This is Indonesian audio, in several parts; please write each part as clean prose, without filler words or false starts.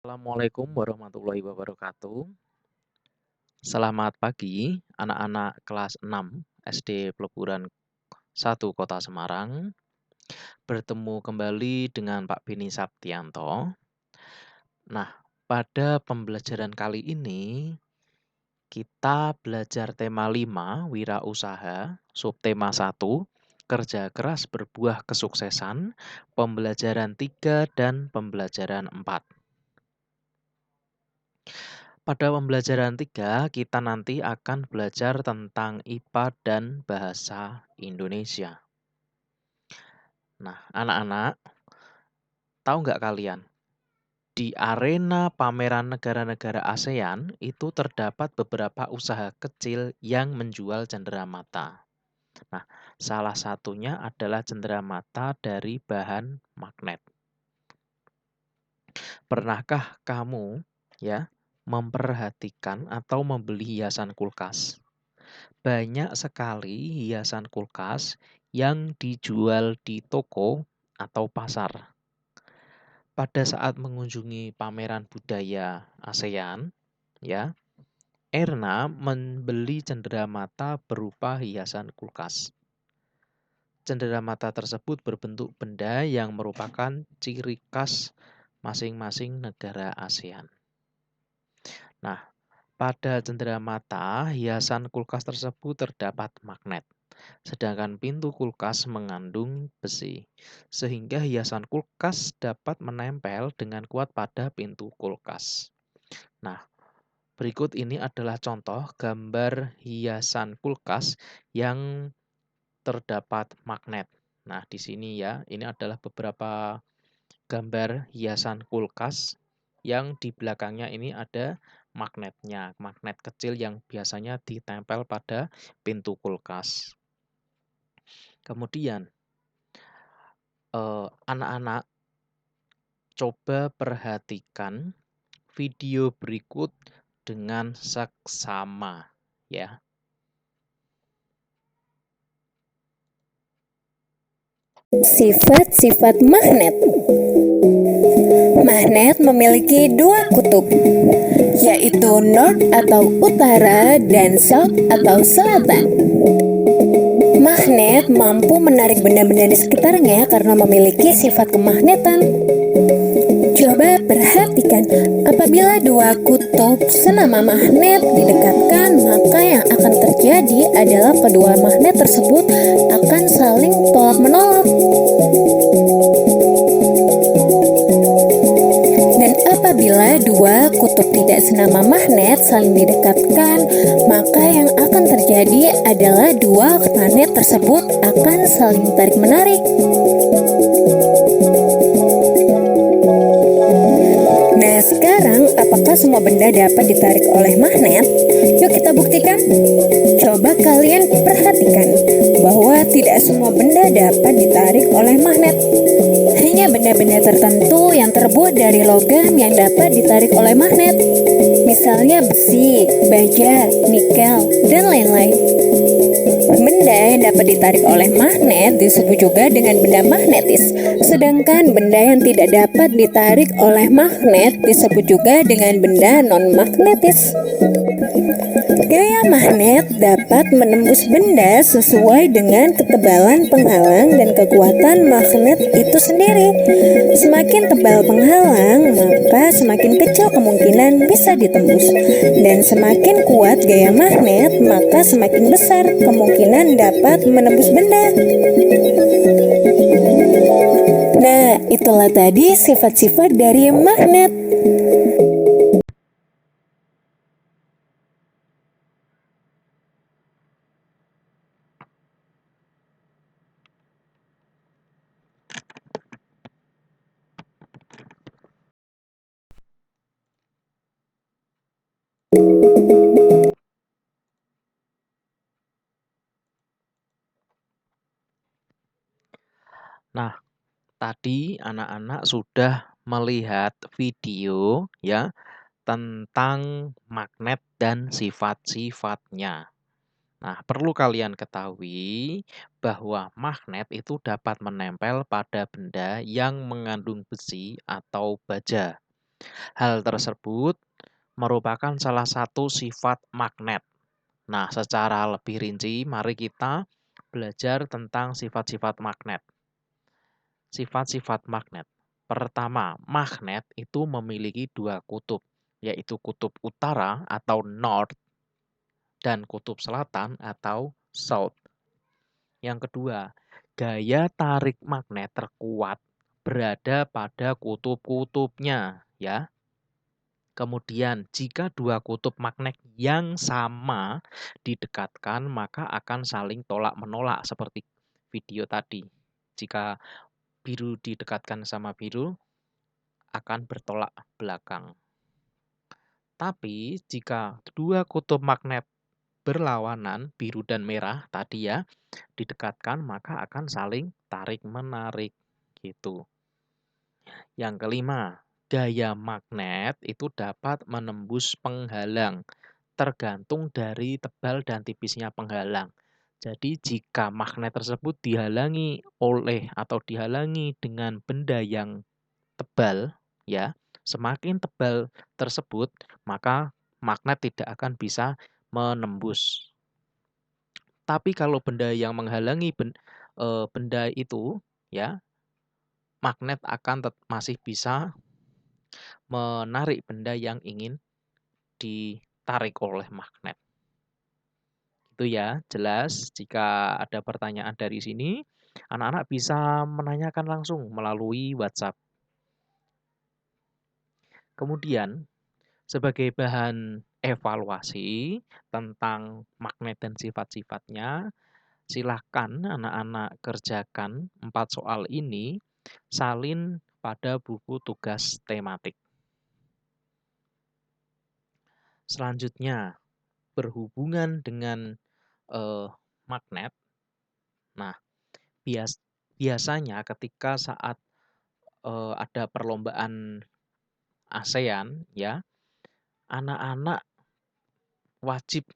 Assalamualaikum warahmatullahi wabarakatuh. Selamat pagi, anak-anak kelas 6 SD Peleburan 1 Kota Semarang. Bertemu kembali dengan Pak Beni Saptianto. Nah, pada pembelajaran kali ini kita belajar tema 5, wirausaha, subtema 1, kerja keras berbuah kesuksesan, pembelajaran 3 dan pembelajaran 4. Pada pembelajaran 3, kita nanti akan belajar tentang IPA dan bahasa Indonesia. Nah, anak-anak, tahu nggak kalian? Di arena pameran negara-negara ASEAN itu terdapat beberapa usaha kecil yang menjual cenderamata. Nah, salah satunya adalah cenderamata dari bahan magnet. Pernahkah kamu memperhatikan atau membeli hiasan kulkas? Banyak sekali hiasan kulkas yang dijual di toko atau pasar. Pada saat mengunjungi pameran budaya ASEAN, Erna membeli cenderamata berupa hiasan kulkas. Cenderamata tersebut berbentuk benda yang merupakan ciri khas masing-masing negara ASEAN. Nah, pada cenderamata, hiasan kulkas tersebut terdapat magnet, sedangkan pintu kulkas mengandung besi, sehingga hiasan kulkas dapat menempel dengan kuat pada pintu kulkas. Nah, berikut ini adalah contoh gambar hiasan kulkas yang terdapat magnet. Nah, di sini ini adalah beberapa gambar hiasan kulkas yang di belakangnya ini ada magnetnya, magnet kecil yang biasanya ditempel pada pintu kulkas. Kemudian, anak-anak coba perhatikan video berikut dengan seksama, ya. Sifat-sifat magnet. Magnet memiliki dua kutub, yaitu north atau utara dan south atau selatan. Magnet mampu menarik benda-benda di sekitarnya karena memiliki sifat kemagnetan. Coba perhatikan, apabila dua kutub senama magnet didekatkan, maka yang akan terjadi adalah kedua magnet tersebut akan saling tolak-menolak. Dan apabila dua kutub tidak senama magnet saling didekatkan, maka yang akan terjadi adalah dua magnet tersebut akan saling tarik-menarik. Nah, sekarang apakah semua benda dapat ditarik oleh magnet? Yuk kita buktikan. Coba kalian perhatikan bahwa tidak semua benda dapat ditarik oleh magnet. Hanya benda-benda tertentu yang terbuat dari logam yang dapat ditarik oleh magnet. Misalnya besi, baja, nikel, dan lain-lain. Benda yang dapat ditarik oleh magnet disebut juga dengan benda magnetis. Sedangkan benda yang tidak dapat ditarik oleh magnet disebut juga dengan benda non-magnetis. Gaya magnet dapat menembus benda sesuai dengan ketebalan penghalang dan kekuatan magnet itu sendiri. Semakin tebal penghalang, maka semakin kecil kemungkinan bisa ditembus. Dan semakin kuat gaya magnet, maka semakin besar kemungkinan dapat menembus benda. Nah, itulah tadi sifat-sifat dari magnet. Nah, tadi anak-anak sudah melihat video tentang magnet dan sifat-sifatnya. Nah, perlu kalian ketahui bahwa magnet itu dapat menempel pada benda yang mengandung besi atau baja. Hal tersebut merupakan salah satu sifat magnet. Nah, secara lebih rinci, mari kita belajar tentang sifat-sifat magnet. Sifat-sifat magnet. Pertama, magnet itu memiliki dua kutub, yaitu kutub utara atau north dan kutub selatan atau south. Yang kedua, gaya tarik magnet terkuat berada pada kutub-kutubnya, ya. Kemudian, jika dua kutub magnet yang sama didekatkan, maka akan saling tolak-menolak seperti video tadi. Jika biru didekatkan sama biru, akan bertolak belakang. Tapi, jika dua kutub magnet berlawanan, biru dan merah tadi ya, didekatkan, maka akan saling tarik-menarik, gitu. Yang kelima, gaya magnet itu dapat menembus penghalang, tergantung dari tebal dan tipisnya penghalang. Jadi jika magnet tersebut dihalangi oleh atau dihalangi dengan benda yang tebal, ya, semakin tebal tersebut, maka magnet tidak akan bisa menembus. Tapi kalau benda yang menghalangi benda itu, ya, magnet akan masih bisa menarik benda yang ingin ditarik oleh magnet. Itu ya, jelas. Jika ada pertanyaan dari sini, anak-anak bisa menanyakan langsung melalui WhatsApp. Kemudian, sebagai bahan evaluasi tentang magnet dan sifat-sifatnya, silahkan anak-anak kerjakan 4 soal ini salin pada buku tugas tematik. Selanjutnya, berhubungan dengan magnet. Nah, biasanya ketika saat ada perlombaan ASEAN, ya, anak-anak wajib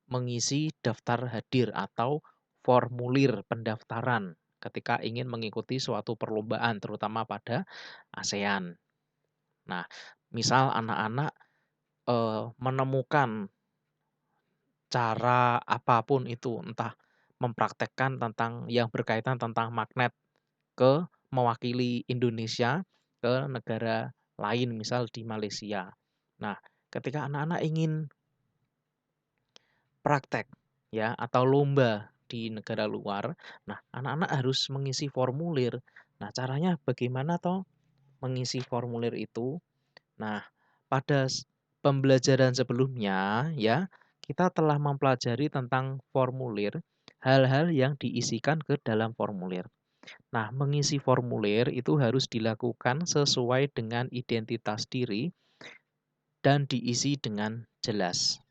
mengisi daftar hadir atau formulir pendaftaran ketika ingin mengikuti suatu perlombaan, terutama pada ASEAN. Nah, misal anak-anak menemukan cara apapun itu, entah mempraktekkan tentang yang berkaitan tentang magnet mewakili Indonesia ke negara lain, misal di Malaysia. Nah, ketika anak-anak ingin praktek, ya, atau lomba di negara luar, nah anak-anak harus mengisi formulir. Nah, caranya bagaimana toh mengisi formulir itu? Nah, pada pembelajaran sebelumnya, ya, kita telah mempelajari tentang formulir, hal-hal yang diisikan ke dalam formulir. Nah, mengisi formulir itu harus dilakukan sesuai dengan identitas diri dan diisi dengan jelas.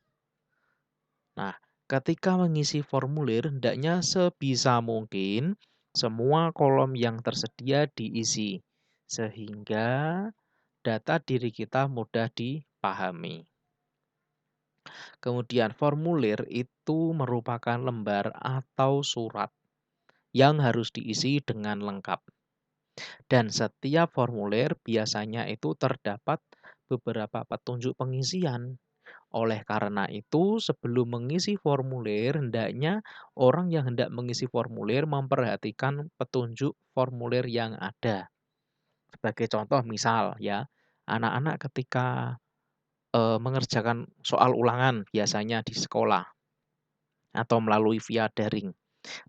Nah, ketika mengisi formulir, hendaknya sebisa mungkin semua kolom yang tersedia diisi, sehingga data diri kita mudah dipahami. Kemudian formulir itu merupakan lembar atau surat yang harus diisi dengan lengkap. Dan setiap formulir biasanya itu terdapat beberapa petunjuk pengisian. Oleh karena itu, sebelum mengisi formulir, hendaknya orang yang hendak mengisi formulir memperhatikan petunjuk formulir yang ada. Sebagai contoh misal ya, anak-anak ketika mengerjakan soal ulangan biasanya di sekolah atau melalui via daring,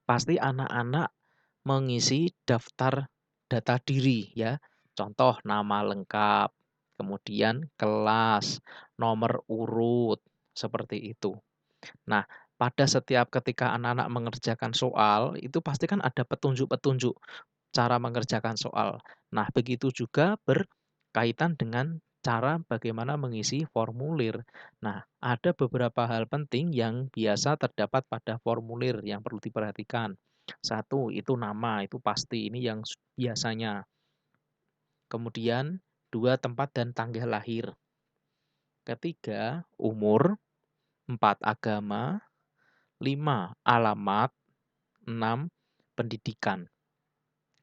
pasti anak-anak mengisi daftar data diri ya. Contoh nama lengkap, kemudian kelas, nomor urut, seperti itu. Nah, pada setiap ketika anak-anak mengerjakan soal, itu pasti kan ada petunjuk-petunjuk cara mengerjakan soal. Nah, begitu juga berkaitan dengan cara bagaimana mengisi formulir. Nah, ada beberapa hal penting yang biasa terdapat pada formulir yang perlu diperhatikan. Satu, itu nama, itu pasti, ini yang biasanya. Kemudian, dua, tempat dan tanggal lahir. Ketiga, umur. Empat, agama. Lima, alamat. Enam, pendidikan.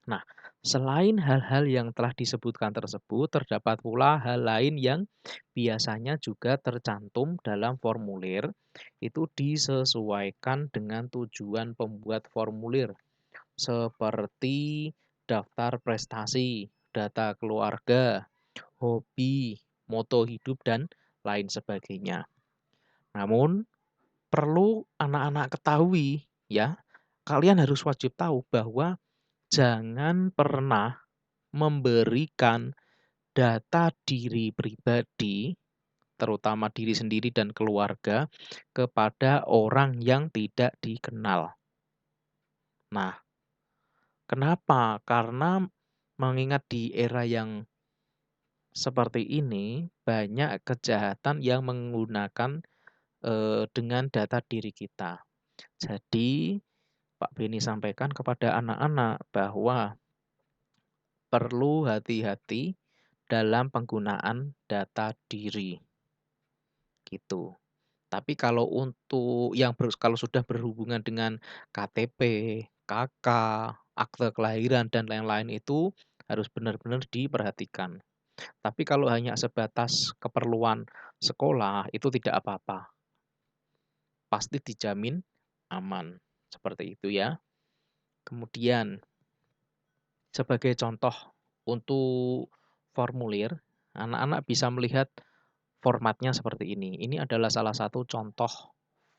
Nah, Selain hal-hal yang telah disebutkan tersebut, terdapat pula hal lain yang biasanya juga tercantum dalam formulir, itu disesuaikan dengan tujuan pembuat formulir, seperti daftar prestasi, data keluarga, hobi, moto hidup, dan lain sebagainya. Namun, perlu anak-anak ketahui ya, kalian harus wajib tahu bahwa jangan pernah memberikan data diri pribadi, terutama diri sendiri dan keluarga, kepada orang yang tidak dikenal. Nah, kenapa? Karena mengingat di era yang seperti ini, banyak kejahatan yang menggunakan dengan data diri kita. Jadi, Pak Beni sampaikan kepada anak-anak bahwa perlu hati-hati dalam penggunaan data diri, gitu. Tapi kalau untuk yang kalau sudah berhubungan dengan KTP, KK, akte kelahiran dan lain-lain itu harus benar-benar diperhatikan. Tapi kalau hanya sebatas keperluan sekolah itu tidak apa-apa. Pasti dijamin aman. Seperti itu ya. Kemudian sebagai contoh untuk formulir, anak-anak bisa melihat formatnya seperti ini. Ini adalah salah satu contoh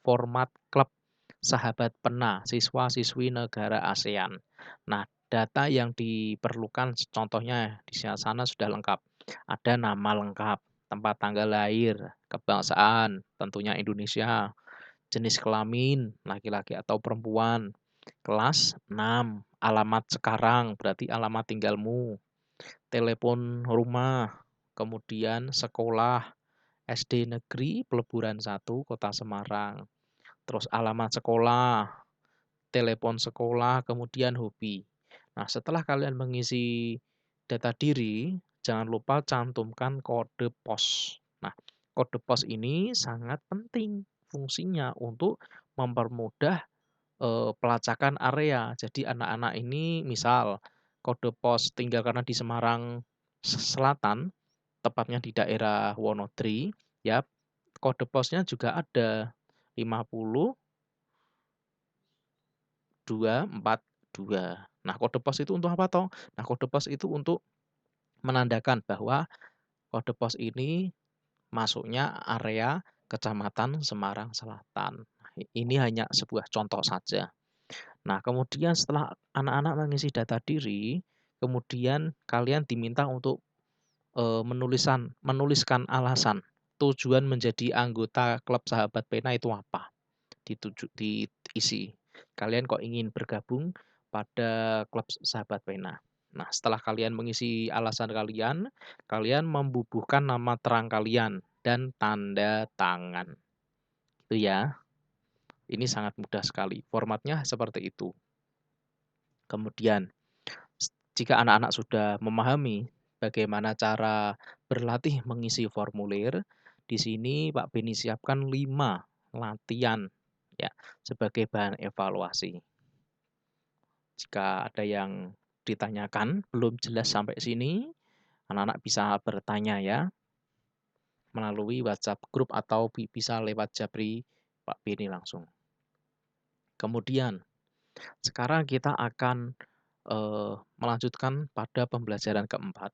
format klub sahabat pena siswa-siswi negara ASEAN. Nah, data yang diperlukan contohnya di sana sudah lengkap. Ada nama lengkap, tempat tanggal lahir, kebangsaan, tentunya Indonesia, jenis kelamin, laki-laki atau perempuan, kelas 6, alamat sekarang, berarti alamat tinggalmu, telepon rumah, kemudian sekolah, SD Negeri Peleburan 1 Kota Semarang, terus alamat sekolah, telepon sekolah, kemudian hobi. Nah, setelah kalian mengisi data diri, jangan lupa cantumkan kode pos. Nah, kode pos ini sangat penting fungsinya untuk mempermudah pelacakan area. Jadi anak-anak ini misal kode pos tinggal karena di Semarang Selatan, tepatnya di daerah Wonodri, ya kode posnya juga ada 50242. Nah, kode pos itu untuk apa toh? Nah, kode pos itu untuk menandakan bahwa kode pos ini masuknya area Kecamatan Semarang Selatan. Ini hanya sebuah contoh saja. Nah, kemudian setelah anak-anak mengisi data diri, kemudian kalian diminta untuk menuliskan alasan tujuan menjadi anggota klub sahabat pena itu apa? Diisi. Kalian kok ingin bergabung pada klub sahabat pena. Nah, setelah kalian mengisi alasan kalian, kalian membubuhkan nama terang kalian dan tanda tangan. Itu ya. Ini sangat mudah sekali. Formatnya seperti itu. Kemudian, jika anak-anak sudah memahami bagaimana cara berlatih mengisi formulir, di sini Pak Beni siapkan 5 latihan ya sebagai bahan evaluasi. Jika ada yang ditanyakan belum jelas sampai sini, anak-anak bisa bertanya ya melalui WhatsApp grup atau bisa lewat Japri Pak Beni langsung. Kemudian sekarang kita akan melanjutkan pada pembelajaran keempat,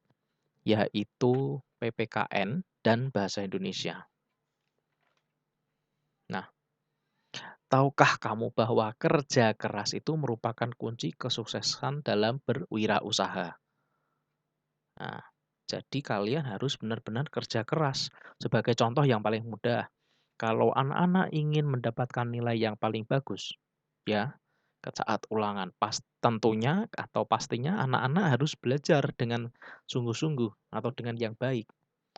yaitu PPKN dan Bahasa Indonesia. Nah, tahukah kamu bahwa kerja keras itu merupakan kunci kesuksesan dalam berwirausaha? Nah, jadi kalian harus benar-benar kerja keras. Sebagai contoh yang paling mudah, kalau anak-anak ingin mendapatkan nilai yang paling bagus, ya, ke saat ulangan, tentunya atau pastinya anak-anak harus belajar dengan sungguh-sungguh atau dengan yang baik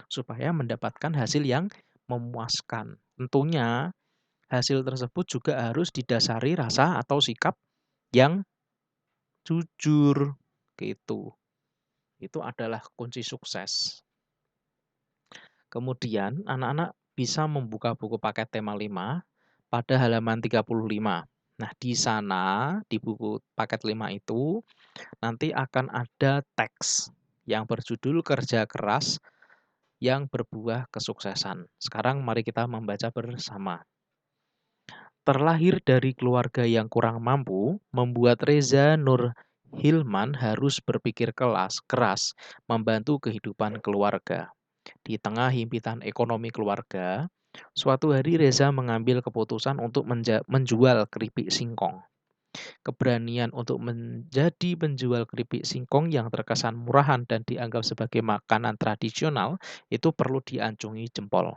supaya mendapatkan hasil yang memuaskan. Tentunya hasil tersebut juga harus didasari rasa atau sikap yang jujur gitu. Itu adalah kunci sukses. Kemudian anak-anak bisa membuka buku paket tema 5 pada halaman 35. Nah, di sana di buku paket 5 itu nanti akan ada teks yang berjudul Kerja Keras yang Berbuah Kesuksesan. Sekarang mari kita membaca bersama. Terlahir dari keluarga yang kurang mampu, membuat Reza Nur Hilman harus berpikir keras membantu kehidupan keluarga. Di tengah himpitan ekonomi keluarga, suatu hari Reza mengambil keputusan untuk menjual keripik singkong. Keberanian untuk menjadi penjual keripik singkong yang terkesan murahan dan dianggap sebagai makanan tradisional itu perlu diacungi jempol.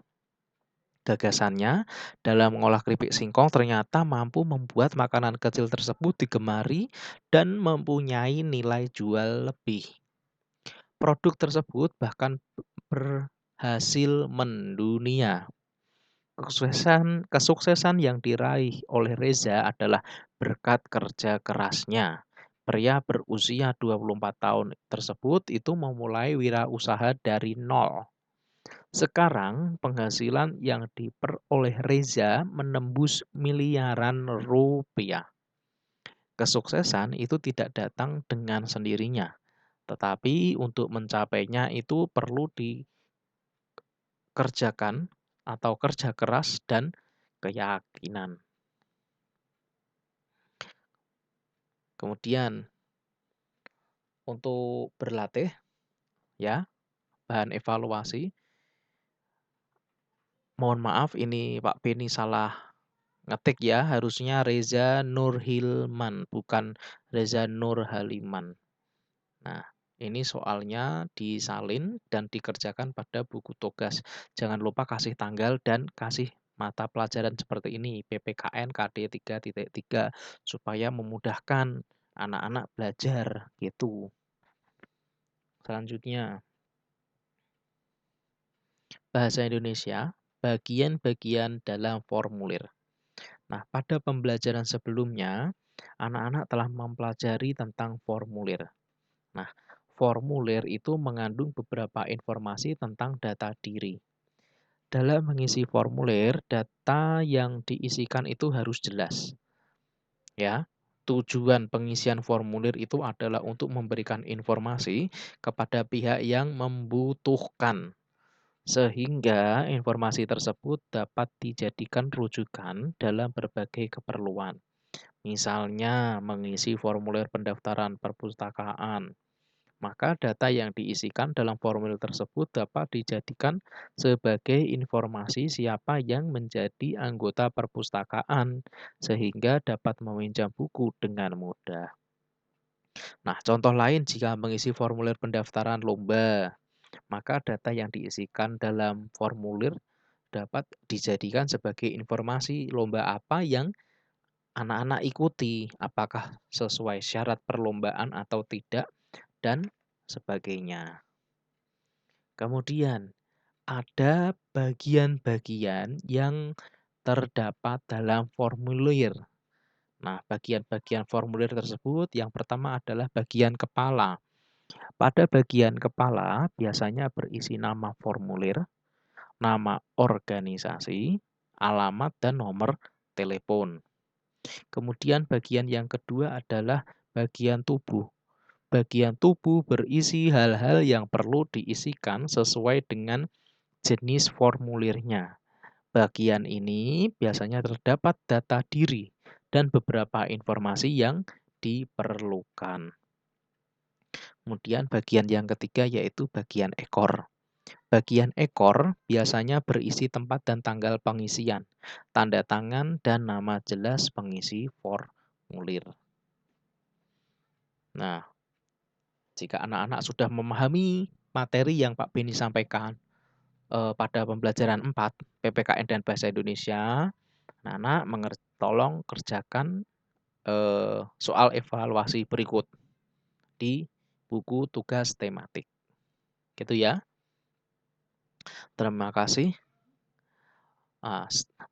Gagasannya dalam mengolah keripik singkong ternyata mampu membuat makanan kecil tersebut digemari dan mempunyai nilai jual lebih. Produk tersebut bahkan berhasil mendunia. Kesuksesan yang diraih oleh Reza adalah berkat kerja kerasnya. Pria berusia 24 tahun tersebut itu memulai wirausaha dari nol. Sekarang penghasilan yang diperoleh Reza menembus miliaran rupiah. Kesuksesan itu tidak datang dengan sendirinya, tetapi untuk mencapainya itu perlu dikerjakan atau kerja keras dan keyakinan. Kemudian untuk berlatih ya, bahan evaluasi. Mohon maaf ini Pak Beni salah ngetik ya, harusnya Reza Nur Hilman, bukan Reza Nur Haliman. Nah, ini soalnya disalin dan dikerjakan pada buku tugas. Jangan lupa kasih tanggal dan kasih mata pelajaran seperti ini, PPKN KD 3.3, supaya memudahkan anak-anak belajar gitu. Selanjutnya, bahasa Indonesia, bagian-bagian dalam formulir. Nah, pada pembelajaran sebelumnya, anak-anak telah mempelajari tentang formulir. Nah, formulir itu mengandung beberapa informasi tentang data diri. Dalam mengisi formulir, data yang diisikan itu harus jelas. Ya, tujuan pengisian formulir itu adalah untuk memberikan informasi kepada pihak yang membutuhkan, sehingga informasi tersebut dapat dijadikan rujukan dalam berbagai keperluan. Misalnya, mengisi formulir pendaftaran perpustakaan, maka data yang diisikan dalam formulir tersebut dapat dijadikan sebagai informasi siapa yang menjadi anggota perpustakaan, sehingga dapat meminjam buku dengan mudah. Nah, contoh lain jika mengisi formulir pendaftaran lomba, maka data yang diisikan dalam formulir dapat dijadikan sebagai informasi lomba apa yang anak-anak ikuti, apakah sesuai syarat perlombaan atau tidak, dan sebagainya. Kemudian, ada bagian-bagian yang terdapat dalam formulir. Nah, bagian-bagian formulir tersebut yang pertama adalah bagian kepala. Pada bagian kepala biasanya berisi nama formulir, nama organisasi, alamat, dan nomor telepon. Kemudian bagian yang kedua adalah bagian tubuh. Bagian tubuh berisi hal-hal yang perlu diisikan sesuai dengan jenis formulirnya. Bagian ini biasanya terdapat data diri dan beberapa informasi yang diperlukan. Kemudian bagian yang ketiga yaitu bagian ekor. Bagian ekor biasanya berisi tempat dan tanggal pengisian, tanda tangan, dan nama jelas pengisi formulir. Nah, jika anak-anak sudah memahami materi yang Pak Beni sampaikan pada pembelajaran 4, PPKN dan Bahasa Indonesia, anak-anak tolong kerjakan soal evaluasi berikut di buku tugas tematik. Gitu ya. Terima kasih.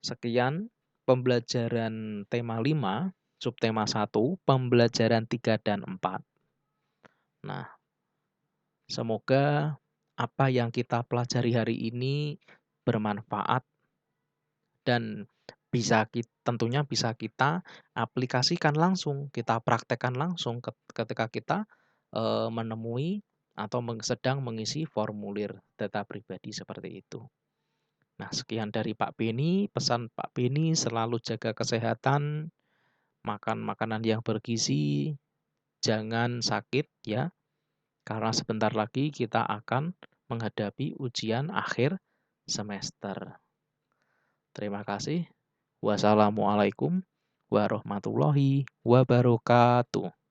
Sekian pembelajaran tema 5, subtema 1, pembelajaran 3 dan 4. Nah, semoga apa yang kita pelajari hari ini bermanfaat dan tentunya bisa kita aplikasikan langsung, kita praktekkan langsung ketika kita menemui atau sedang mengisi formulir data pribadi seperti itu. Nah, sekian dari Pak Beni, pesan Pak Beni selalu jaga kesehatan, makan makanan yang bergizi, jangan sakit ya, karena sebentar lagi kita akan menghadapi ujian akhir semester. Terima kasih. Wassalamualaikum warahmatullahi wabarakatuh.